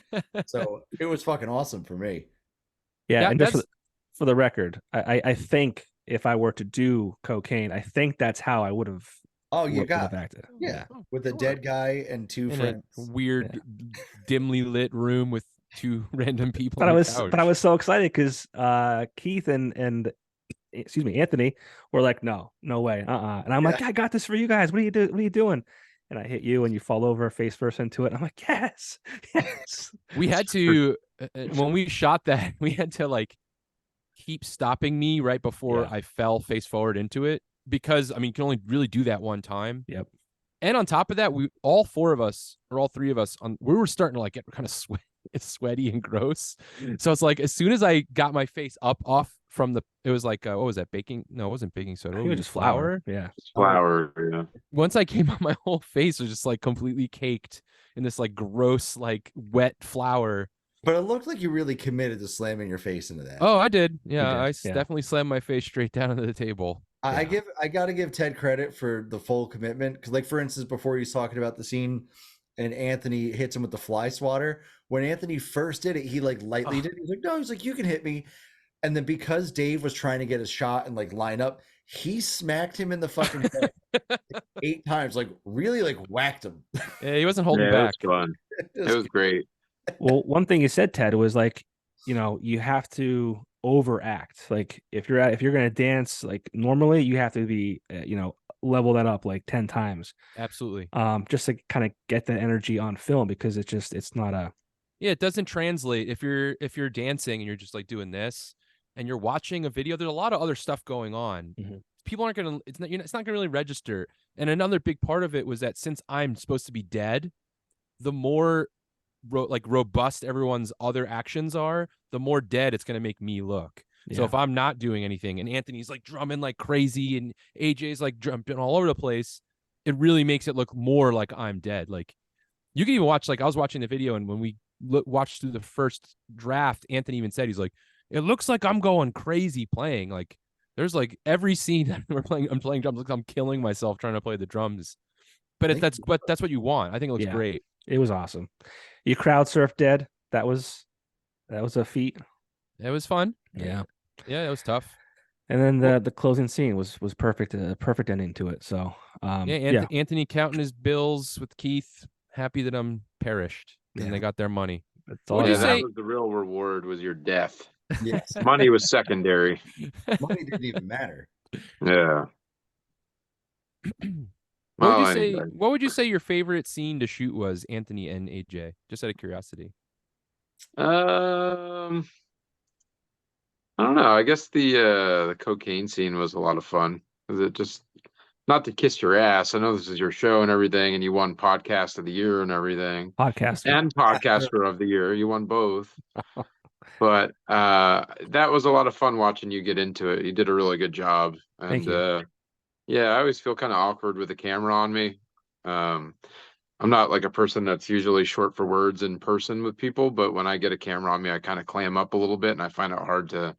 So it was fucking awesome for me. Yeah, Yeah, and just that's- for the record, I think if I were to do cocaine, I think that's how I would have Oh, you would got have acted. yeah, Oh, with a sure. dead guy and 2 In friends. a weird, dimly lit room with 2 random people. But on I a was couch. but I was so excited because Keith and excuse me, Anthony were like, no way, and I'm like, I got this for you guys. What are you doing? And I hit you and you fall over face first into it. I'm like, yes. We had to when we shot that, we had to like keep stopping me right before Yeah. I fell face forward into it, because I mean you can only really do that one time. Yep. And on top of that, we all 4 of us or all 3 of us we were starting to like get kind of sweaty and gross. So it's like as soon as I got my face up off from it was like what was that, baking? No, it wasn't baking soda. I What think it was was it, just flour. Yeah. Flower. Yeah. Once I came up, my whole face was just like completely caked in this like gross, like wet flour. But it looked like you really committed to slamming your face into that. Oh, I did. Yeah, did, I yeah. definitely slammed my face straight down into the table. I gotta give Ted credit for the full commitment, because like for instance, before he's talking about the scene and Anthony hits him with the fly swatter, when Anthony first did it, he like lightly did it. He's like, no, he's like, you can hit me. And then because Dave was trying to get his shot and like line up, he smacked him in the fucking head like 8 times, like really like whacked him. Yeah, he wasn't holding Yeah, back. it was fun. It was great. Well, one thing you said, Ted, was like, you have to overact. Like if you're gonna dance like normally, you have to be level that up like 10 times. Absolutely. Just to kind of get that energy on film, because it's not a Yeah, it doesn't translate if you're dancing and you're just like doing this and you're watching a video. There's a lot of other stuff going on. Mhm. People aren't gonna. It's not gonna really register. And another big part of it was that since I'm supposed to be dead, the more robust everyone's other actions are, the more dead it's gonna make me look. So Yeah. if I'm not doing anything and Anthony's like drumming like crazy and AJ's like jumping all over the place, it really makes it look more like I'm dead. Like you can even watch, like I was watching the video, and when we watched through the first draft, Anthony even said, he's like, it looks like I'm going crazy playing. Like there's like every scene that I'm playing drums, like I'm killing myself trying to play the drums. But that's what you want. I think it looks great. It was awesome. You crowd surfed dead. That was a feat. It was fun. Yeah. Yeah, it was tough. And then the closing scene was perfect, a perfect ending to it. So Anthony counting his bills with Keith, happy that I'm perished and they got their money. That's all. What'd you that say? was the real reward, was your death. Yes. Money was secondary. Money didn't even matter. Yeah. What would you say your favorite scene to shoot was, Anthony and AJ? Just out of curiosity. I don't know. I guess the cocaine scene was a lot of fun. Was it just not to kiss your ass? I know this is your show and everything, and you won podcast of the year and everything, Podcaster. and podcaster of the year. You won both. But that was a lot of fun watching you get into it. You did a really good job. And Thank you. yeah, I always feel kind of awkward with the camera on me. I'm not like a person that's usually short for words in person with people, but when I get a camera on me, I kind of clam up a little bit and I find it hard to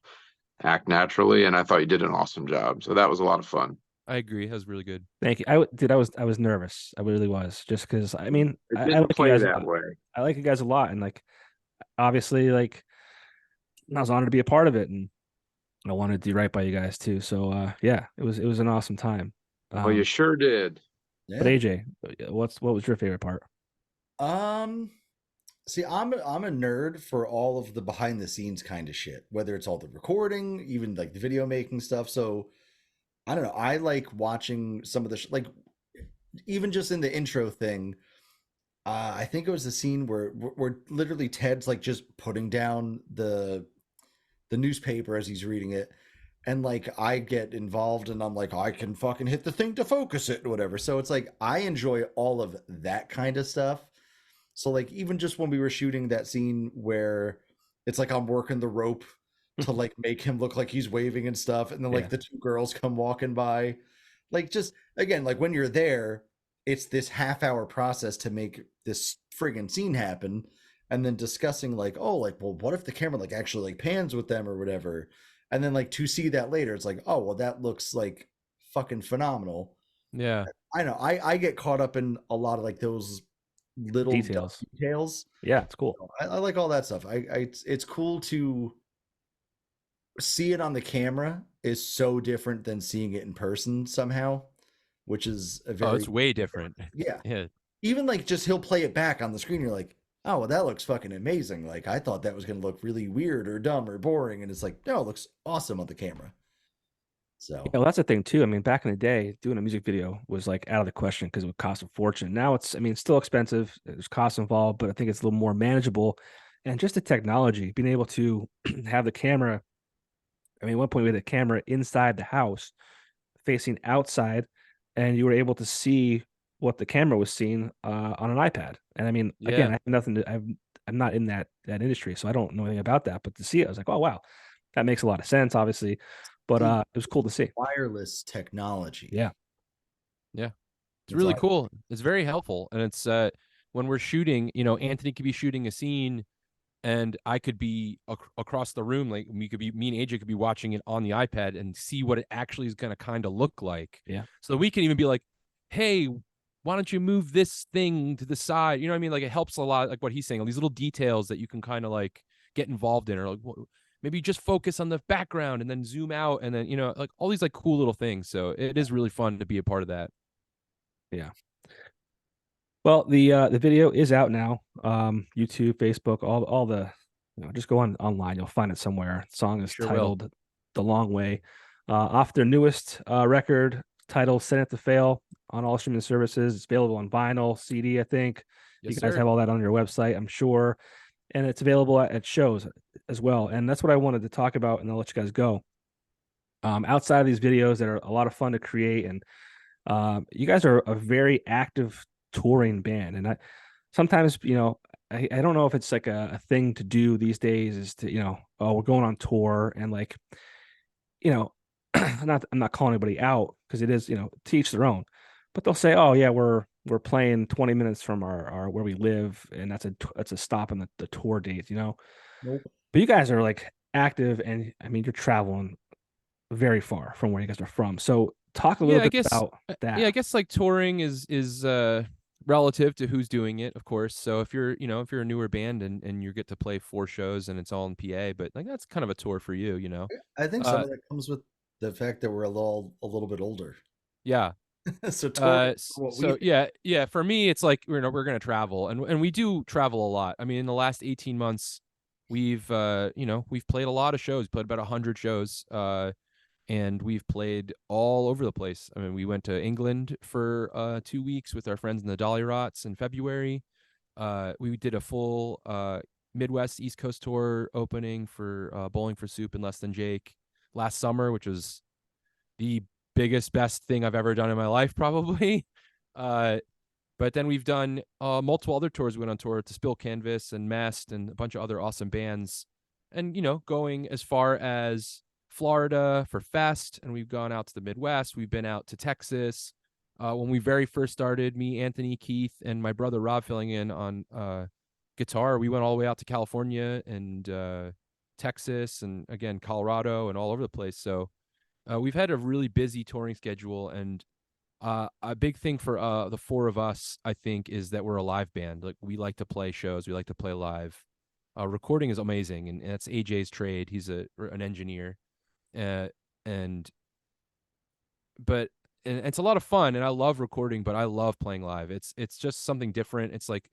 act naturally. And I thought you did an awesome job. So that was a lot of fun. I agree. That was really good. Thank you. I was nervous. I really was, just because I mean It I didn't like you play guys a that lot. way. I like you guys a lot, and like obviously like I was honored to be a part of it, and I wanted to do right by you guys too. So yeah, it was an awesome time. Oh, you sure did. But Yeah. AJ, what was your favorite part? See, I'm a nerd for all of the behind the scenes kind of shit, whether it's all the recording, even like the video making stuff. So I don't know. I like watching some of the like even just in the intro thing. I think it was the scene where literally Ted's like just putting down the newspaper as he's reading it, and like I get involved and I'm like, I can fucking hit the thing to focus it or whatever. So it's like I enjoy all of that kind of stuff. So like even just when we were shooting that scene where it's like I'm working the rope to like make him look like he's waving and stuff, and then like Yeah. the two girls come walking by, like just again like when you're there, it's this half-hour process to make this friggin' scene happen, and then discussing like, oh, like, well, what if the camera like actually like pans with them or whatever, and then like to see that later, it's like, oh well, that looks like fucking phenomenal. Yeah. I know I get caught up in a lot of like those little dumb Details. details. Yeah, it's cool. I like all that stuff. It's cool to see it on the camera is so different than seeing it in person somehow, which is a Oh, very it's way different. yeah. Yeah. Even like just he'll play it back on the screen. You're like, oh, well, that looks fucking amazing. Like I thought that was gonna look really weird or dumb or boring, and it's like, no, it looks awesome on the camera. So Yeah, well, that's the thing too. I mean, back in the day, doing a music video was like out of the question because it would cost a fortune. Now it's, I mean, it's still expensive. There's costs involved, but I think it's a little more manageable. And just the technology, being able to have the camera. I mean, at one point we had the camera inside the house, facing outside, and you were able to see what the camera was seeing on an iPad. And I mean, again, Yeah. I have nothing to. I'm not in that industry, so I don't know anything about that. But to see it, I was like, oh wow, that makes a lot of sense, obviously. But the it was cool to see. wireless technology. Yeah. Yeah. It's That's really all. cool. It's very helpful. And it's when we're shooting, Anthony could be shooting a scene and I could be across the room. Like me and AJ could be watching it on the iPad and see what it actually is going to kind of look like. Yeah. So we can even be like, hey, why don't you move this thing to the side? You know what I mean? Like it helps a lot. Like what he's saying, all these little details that you can kind of like get involved in, or like maybe just focus on the background and then zoom out, and then like all these like cool little things. So it is really fun to be a part of that. Yeah. Well, the video is out now. YouTube, Facebook, all the just go online, you'll find it somewhere. The song is Sure will. titled "The Long Way." Off their newest record titled "Sent It to Fail" on all streaming services. It's available on vinyl, CD, I think. Yes, You guys sir. have all that on your website, I'm sure. And it's available at shows as well. And that's what I wanted to talk about, and I'll let you guys go. Outside of these videos that are a lot of fun to create, and you guys are a very active touring band, and I sometimes I don't know if it's like a thing to do these days is to oh, we're going on tour, and like I'm not calling anybody out because it is to each their own, but they'll say, oh yeah, we're playing 20 minutes from our where we live, and that's a stop on the tour date, Nope. but you guys are like active, and I mean you're traveling very far from where you guys are from, so talk a little Yeah, I bit guess. about that. Yeah, I guess like touring is relative to who's doing it, of course. So if you're a newer band and you get to play 4 shows and it's all in PA, but like that's kind of a tour for you. I think some Uh, of that comes with the fact that we're a little bit older. yeah. So touring for what we So yeah. For me, it's like we're gonna travel, and we do travel a lot. I mean, in the last 18 months, we've we've played a lot of shows, played about 100 shows. And we've played all over the place. I mean, we went to England for 2 weeks with our friends in the Dolly Rots in February. We did a full Midwest East Coast tour opening for Bowling for Soup and Less Than Jake last summer, which was the biggest, best thing I've ever done in my life, probably. But then we've done multiple other tours. We went on tour to Spill Canvas and Mest and a bunch of other awesome bands. And, going as far as Florida for Fest, and we've gone out to the Midwest. We've been out to Texas. When we very first started, me, Anthony, Keith, and my brother Rob filling in on guitar, we went all the way out to California and Texas, and again Colorado, and all over the place. So we've had a really busy touring schedule, and a big thing for the four of us, I think, is that we're a live band. Like we like to play shows, we like to play live. Recording is amazing, and that's AJ's trade. He's an engineer. And but and it's a lot of fun, and I love recording, but I love playing live. It's just something different. It's like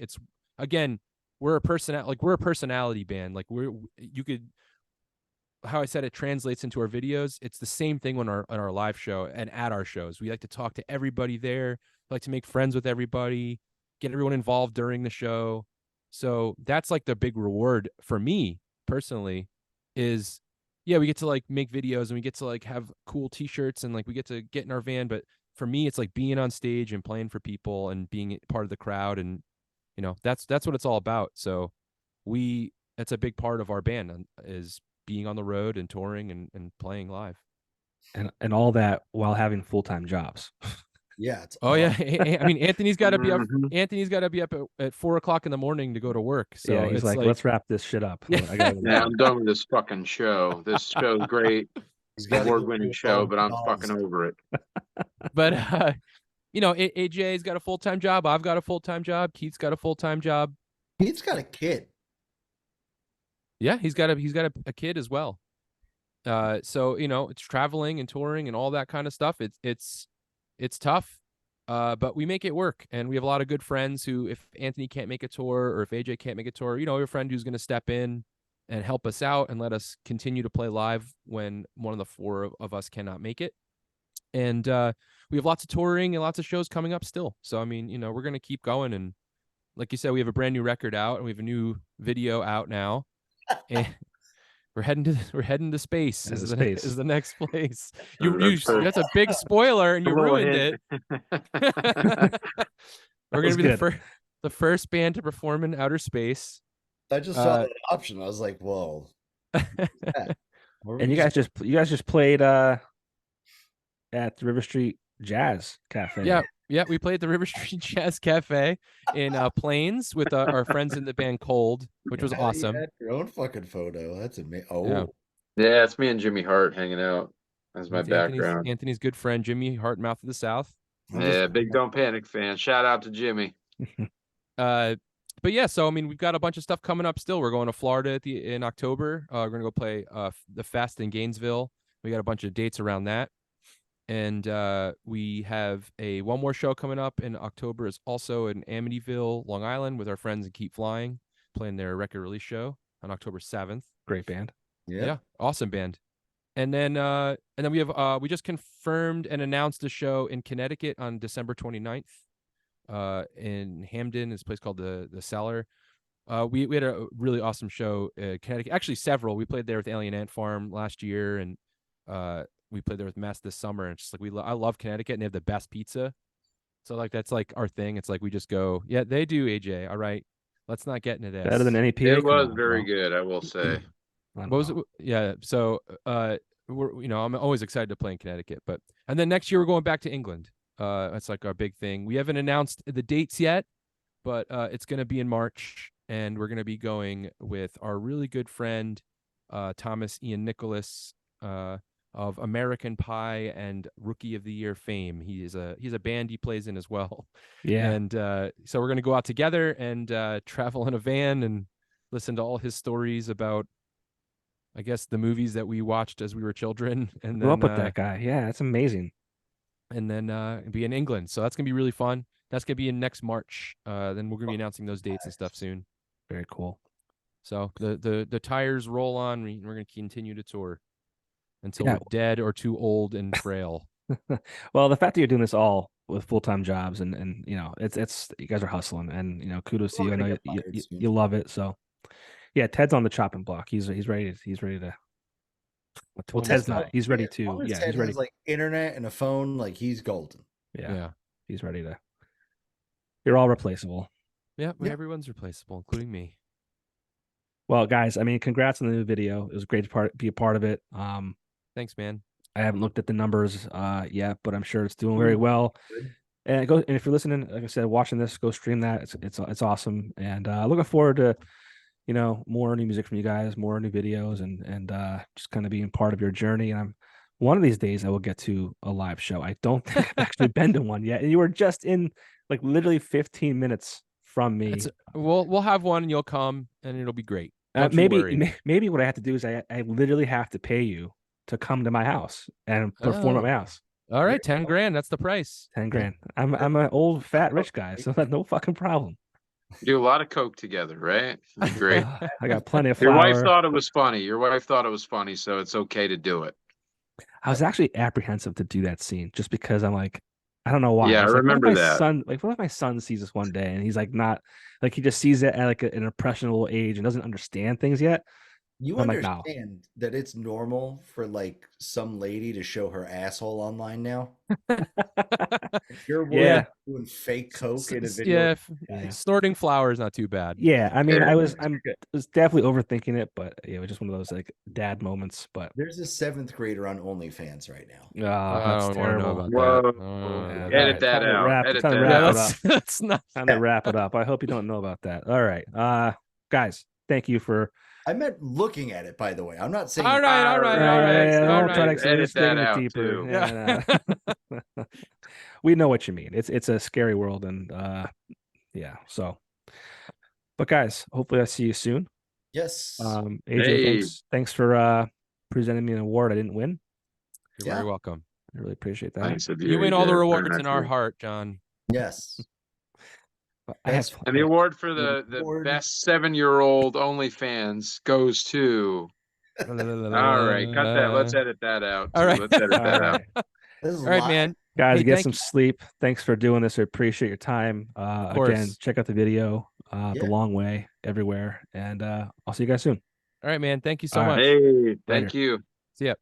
again, we're a personality band. Like you could, how I said it translates into our videos. It's the same thing on our live show and at our shows. We like to talk to everybody there. We like to make friends with everybody, get everyone involved during the show. So that's like the big reward for me personally is, yeah, we get to like make videos and we get to like have cool t-shirts and like we get to get in our van. But for me, it's like being on stage and playing for people and being part of the crowd. And, you know, that's what it's all about. So that's a big part of our band is being on the road and touring and playing live. And all that while having full-time jobs. Yeah. It's Oh awesome. yeah. I mean, Anthony's got to be up. Mhm. Anthony's got to be up at 4:00 in the morning to go to work. So yeah, he's it's like, let's wrap this shit up. Yeah. I gotta Yeah, I'm done with this fucking show. This show's great, He's got award-winning show, but I'm fucking over it. But you know, AJ's got a full-time job. I've got a full-time job. Keith's got a full-time job. He's got a kid. Yeah, he's got a kid as well. So you know, it's traveling and touring and all that kind of stuff. It's tough. But we make it work, and we have a lot of good friends who, if Anthony can't make a tour or if AJ can't make a tour, you know, we have a friend who's going to step in and help us out and let us continue to play live when one of the four of us cannot make it. And we have lots of touring and lots of shows coming up still. So I mean, you know, we're going to keep going. And like you said, we have a brand new record out and we have a new video out now, and we're heading to space. Into Is space. the next place. That's That's a big spoiler, and you Little ruined hint. it. We're was gonna be good. the first band to perform in outer space. I just saw that option. I was like, whoa. And you guys just played at the River Street Jazz Cafe. Yeah, we played the River Street Jazz Cafe in Plains with our friends in the band Cold, which was awesome. You had your own fucking photo. That's amazing. Oh, Yeah. Yeah, it's me and Jimmy Hart hanging out. That's my It's background. Anthony's good friend Jimmy Hart, Mouth of the South. Yeah, big Don't Panic fan. Shout out to Jimmy. But yeah, so I mean, we've got a bunch of stuff coming up still. We're going to Florida in October. We're gonna go play the Fest in Gainesville. We got a bunch of dates around that. And we have one more show coming up in October. Is also in Amityville, Long Island, with our friends at Keep Flying, playing their record release show on October 7th. Great band. Yeah, awesome band. And then we have we just confirmed and announced a show in Connecticut on December 29th. In Hamden, is a place called the Cellar. We had a really awesome show in Connecticut. Actually, several. We played there with Alien Ant Farm last year, and we played there with Mess this summer. And it's just like I love Connecticut, and they have the best pizza. So like that's like our thing. It's like we just go, yeah, they do, AJ. All right, let's not get into this. Better than any PA. It was very good, I will say. What was it? Yeah. So I'm always excited to play in Connecticut, and then next year we're going back to England. That's like our big thing. We haven't announced the dates yet, but it's going to be in March, and we're going to be going with our really good friend Thomas Ian Nicholas of American Pie and Rookie of the Year fame. He's a band he plays in as well. Yeah. And so we're going to go out together and travel in a van and listen to all his stories about, I guess, the movies that we watched as we were children. And Grew then up with that guy. Yeah, that's amazing. And then be in England. So that's gonna be really fun. That's gonna be in next March. Then we're gonna be announcing those dates and stuff soon. Very cool. So the tires roll on. We're gonna continue to tour until we're dead or too old and frail. Well, the fact that you're doing this all with full-time jobs and you know, it's you guys are hustling, and you know, kudos to you. I know you love it. So yeah, Ted's on the chopping block. He's ready to. Well, Ted's not. He's ready to. Yeah, he's ready. Like internet and a phone, like he's golden. Yeah. He's ready to. You're all replaceable. Yeah, everyone's replaceable, including me. Well, guys, I mean, congrats on the new video. It was great to be a part of it. Thanks, man. I haven't looked at the numbers yet, but I'm sure it's doing very well. And if you're listening, like I said, watching this, go stream that. It's awesome, and looking forward to, you know, more new music from you guys, more new videos, and just kind of being part of your journey. And one of these days I will get to a live show. I don't think I've actually been to one yet. And you were just in like literally 15 minutes from me. We'll have one, and you'll come, and it'll be great. Maybe what I have to do is I literally have to pay you to come to my house and perform at my house. All right, 10 grand. That's the price. 10 grand. I'm an old fat rich guy, so that's no fucking problem. Do a lot of coke together, right? Great. I got plenty of Your wife flour. thought it was funny. Your wife thought it was funny, so it's okay to do it. I was actually apprehensive to do that scene just because I'm like, I don't know why. Yeah, I was like, remember what if my that. son, like, what if my son sees this one day and he's like, not like he just sees it at like an impressionable age and doesn't understand things yet. You I'm like, no. understand that it's normal for like some lady to show her asshole online now. If you're Yeah. doing fake coke in a video. Yeah, snorting flour is not too bad. Yeah, I mean, Yeah. I was definitely overthinking it, but yeah, it was just one of those like dad moments. But There's a 7th grader on OnlyFans right now. I that's don't want to know terrible. about Whoa. that. Yeah, Edit alright, that time to out. wrap- Edit time to that wrap out. it up. That's not. Time to wrap it up. I hope you don't know about that. All right, guys, thank you for. I meant looking at it, by the way. I'm not saying. All right. I all won't try to right. explain. Edit Just digging that it out, deeper. too. Yeah, no. We know what you mean. It's a scary world, and yeah. So, but guys, hopefully I see you soon. Yes. AJ, Hey. thanks for presenting me an award I didn't win. You're Yeah. very welcome. I really appreciate that. Thanks of You win all AJ. the Very rewards nice in of our you. heart, John. Yes. But I have, And the award for the Award. best 7-year-old OnlyFans goes to. All right, cut that. Let's edit that out. All too. right. Let's edit all that out. right. This is All right, live. man. Guys, Hey, get thank some you. sleep. Thanks for doing this. I appreciate your time. Again, course. check out the video, The Yeah. Long Way, everywhere. And I'll see you guys soon. All right, man. Thank you so All right. much. Hey, thank Later. you. See ya.